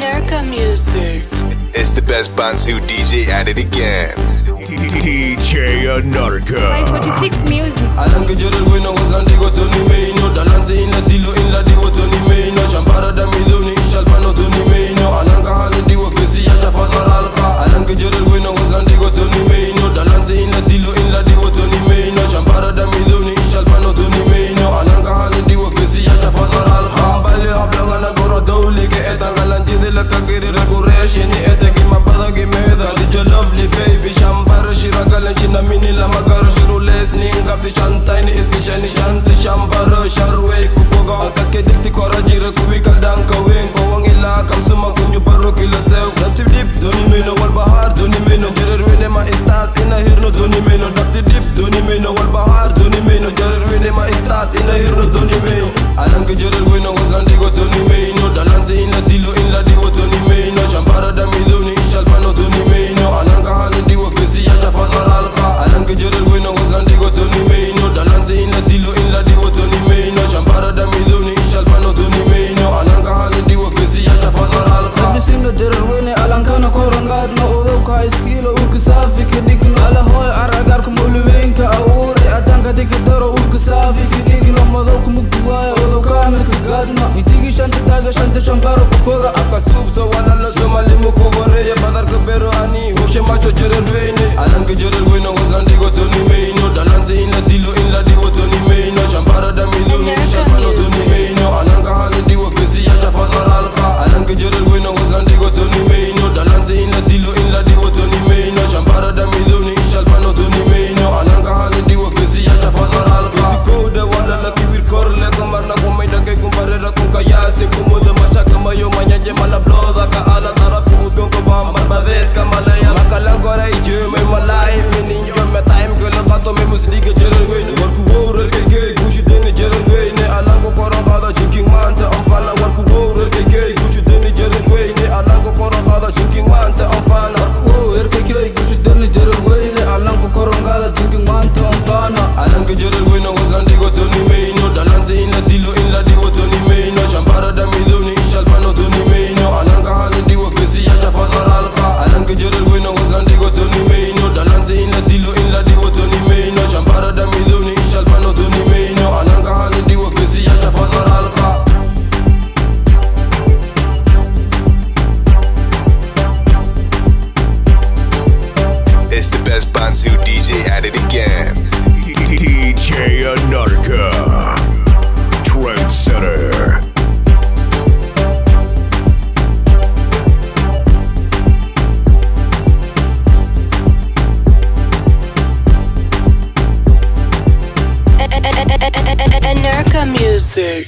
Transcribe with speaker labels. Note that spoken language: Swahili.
Speaker 1: Anarcha Music.
Speaker 2: It's the best Bantu DJ at it again. DJ Anarcha.
Speaker 3: 546 Music.
Speaker 4: Alam que llora el bueno, was landi go Tony Meino. Dalante in la dilo, in la digo Tony Meino. Champara da midoni, in shalpano Tony Meino. Alam ka hali digo que si ya chafadar alka. Alam que llora el bueno, was landi go Tony Meino. Dalante in la dilo, in la digo Tony Meino. Champara da midoni, in shalpano Tony Meino. Alam ka hali digo que si ya chafadar alka. Bale habla gana goro dawli que etan galanti de la kagiri recureshi ni ete ki mabada ki meda. Did you lovely baby champara shiragalan china mini la magara shirules ninga Chantai ni iski chani shanti shambara sharwe kufoga alkas ke dikti kora jira kuwi kaldan kawen ko wangila kam suma kunyu baro kila sew dapti dip doni meno wal bahar doni meno jerer wene ma istas ina hirno doni meno dapti dip doni meno wal bahar doni meno jerer wene ma istas ina hirno doni meno alam ke jerer wene waslandi go doni meno dalante ina dilo in la digo doni meno shambara da midoni inshalmano doni meno alam ka hali digo kesi ya chafadar alka alam ke jerer wene waslandi go doni meno dalante in la dilo in la digo Tony Meino champara da midoni inshalmano Tony Meino alanka hali digo kesi ya chafadar alka
Speaker 5: bisinga jerer wene alankana korangad no oka iskilo urku safi kidigno ala hoy aragar kum ulwenka awure adanka dikidaro urku safi kidigno madok mugduwa odokana kigadna itigi shanta taga shanta champara kufoga akasubso wala la somalimu kogore ya badar kabero ani hoshe macho jerer wene alanka jerer wene waslandi go Tony Meino dalante in la dilo in la digo Tony Meino champara da midoni inshalmano Tony Meino alanka hali digo kesi ya chafadar alka alanka jerer wene waslandi go Tony Meino dalante in la dilo in la digo Tony Meino champara da midoni inshalmano Tony Meino alanka hali digo kesi ya chafadar alka kode wala la kibir korle kumarna kumaida ke kumbarera kunkayasi kumuda mashaka mayo manyaje mala bloda ka ala taraf kumudgon ko bambar badet kamala ya makalang kora ije me my life meaning you my time ko la qato me musliga jerer wene warku wowrer ke gushi deni jerer wene alango koron qada chinking manta amfana warku wowrer ke gushi deni jerer wene alango koron qada chinking manta amfana wowrer ke gushi deni jerer wene alango koron qada chinking manta amfana alango jerer wene waslandi go Tony Meino dalante in la dilo in la digo Tony Meino champara da midoni inshalmano Tony Meino alanka hali digo kesi ya chafadar alka alango jerer wene waslandi go Tony Meino dalante in la dilo in la digo Tony Meino champara da midoni inshalmano Tony Meino alanka hali digo kesi ya chafadar alka
Speaker 2: It's the best Bantu DJ at it again. DJ Anarcha. Trendsetter.
Speaker 1: Anarcha Music.